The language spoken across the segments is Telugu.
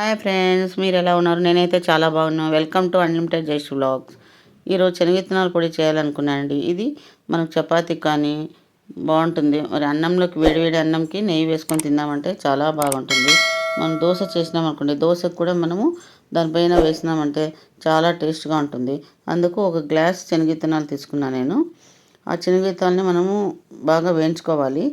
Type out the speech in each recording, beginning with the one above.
హాయ్ ఫ్రెండ్స్, మీరు ఎలా ఉన్నారు? నేనైతే చాలా బాగున్నాను. Welcome to unlimited Jayashree vlogs. ఈరోజు శనగిత్తనాల పొడి చేయాలనుకున్నానండి. ఇది మనకు చపాతీకి కానీ బాగుంటుంది. మరి అన్నంలోకి వేడివేడి అన్నంకి నెయ్యి వేసుకొని తిన్నామంటే చాలా బాగుంటుంది. మనం దోశ చేసినాం అనుకోండి, దోశకు కూడా మనము దానిపైన వేసినామంటే చాలా టేస్ట్గా ఉంటుంది. అందుకు ఒక గ్లాస్ శనగిత్తనాలు తీసుకున్నాను నేను. ఆ శనగిత్తనాలని మనము బాగా వేయించుకోవాలి.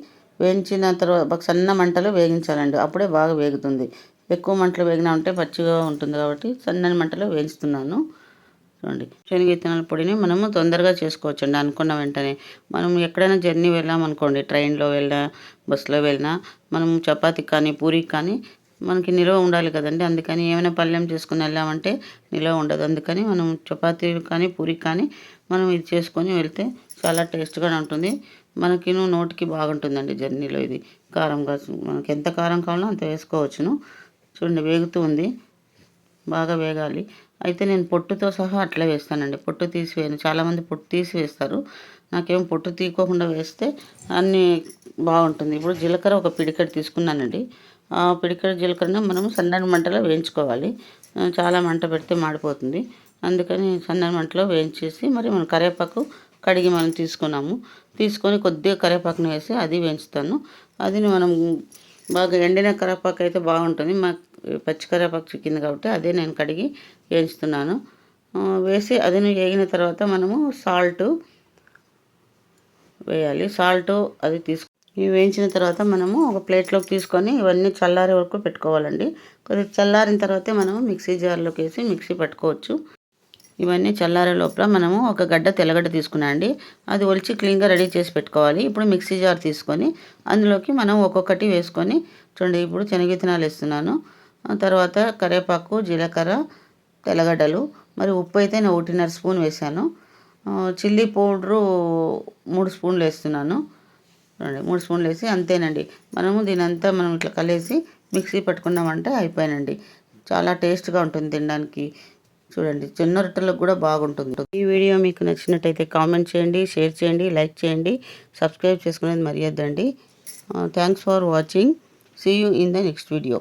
వేయించిన తర్వాత సన్న మంటలో వేగించాలండి, అప్పుడే బాగా వేగుతుంది. ఎక్కువ మంటలో వేగినా ఉంటే పచ్చిగా ఉంటుంది కాబట్టి సన్నని మంటలో వేయిస్తున్నాను. చూడండి, శనగిత్తనాల పొడిని మనము తొందరగా చేసుకోవచ్చండి. అనుకున్న వెంటనే మనం ఎక్కడైనా జర్నీ వెళ్ళామనుకోండి, ట్రైన్లో వెళ్ళినా బస్సులో వెళ్ళినా మనం చపాతీకి కానీ పూరికి కానీ మనకి నిల్వ ఉండాలి కదండి. అందుకని ఏమైనా పళ్ళెం చేసుకుని వెళ్ళామంటే నిల్వ ఉండదు. అందుకని మనం చపాతీ కానీ పూరికి కానీ మనం ఇది చేసుకొని వెళ్తే చాలా టేస్ట్గా ఉంటుంది. మనకి నోటికి బాగుంటుందండి జర్నీలో. ఇది కారంగా మనకి ఎంత కారం కావాలో అంత వేసుకోవచ్చును. చూడండి, వేగుతూ ఉంది, బాగా వేగాలి. అయితే నేను పొట్టుతో సహా అట్లా వేస్తానండి, పొట్టు తీసి వేయను. చాలామంది పొట్టు తీసి వేస్తారు, నాకేం పొట్టు తీయకోకుండా వేస్తే అన్నీ బాగుంటుంది. ఇప్పుడు జీలకర్ర ఒక పిడికెడు తీసుకున్నానండి. ఆ పిడికెడు జీలకర్రను మనము సన్నని మంటలో వేయించుకోవాలి. చాలా మంట పెడితే మాడిపోతుంది. అందుకని సన్నని మంటలో వేయించేసి మరి మనం కరివేపాకు కడిగి మనం తీసుకొని కొద్దిగా కరివేపాకుని వేసి అది వేయించుతాను. అది మనం బాగా ఎండిన కరివేపాకు అయితే బాగుంటుంది. పచ్చి కరివేపాకు చిక్కింది కాబట్టి అదే నేను కడిగి వేయించుతున్నాను. వేసి అది వేగిన తర్వాత మనము సాల్ట్ వేయాలి. సాల్ట్ అది ఇవి వేయించిన తర్వాత మనము ఒక ప్లేట్లోకి తీసుకొని ఇవన్నీ చల్లారే వరకు పెట్టుకోవాలండి. కొద్దిగా చల్లారిన తర్వాతే మనము మిక్సీ జార్లోకి వేసి మిక్సీ పట్టుకోవచ్చు. ఇవన్నీ చల్లారే లోపల మనము ఒక తెల్లగడ్డ తీసుకున్నా అండి, అది ఒలిచి క్లీన్గా రెడీ చేసి పెట్టుకోవాలి. ఇప్పుడు మిక్సీ జార్ తీసుకొని అందులోకి మనం ఒక్కొక్కటి వేసుకొని చూడండి. ఇప్పుడు శనగిత్తనాలు వేస్తున్నాను, తర్వాత కరివేపాకు, జీలకర్ర, తెల్లగడ్డలు, మరి ఉప్పు అయితే నేను 1.5 స్పూన్ వేసాను. చిల్లీ పౌడరు 3 స్పూన్లు వేస్తున్నాను. 3 స్పూన్లు వేసి అంతేనండి. మనము దీనంతా మనం ఇట్లా కలిసి మిక్సీ పట్టుకున్నామంటే అయిపోయానండి. చాలా టేస్ట్గా ఉంటుంది తినడానికి. చూడండి, జొన్న రొట్టెలకు కూడా బాగుంటుంది. ఈ వీడియో మీకు నచ్చినట్టయితే కామెంట్ చేయండి, షేర్ చేయండి, లైక్ చేయండి, సబ్స్క్రైబ్ చేసుకునేది మర్యాదండి. Thanks for watching. See you in the next video.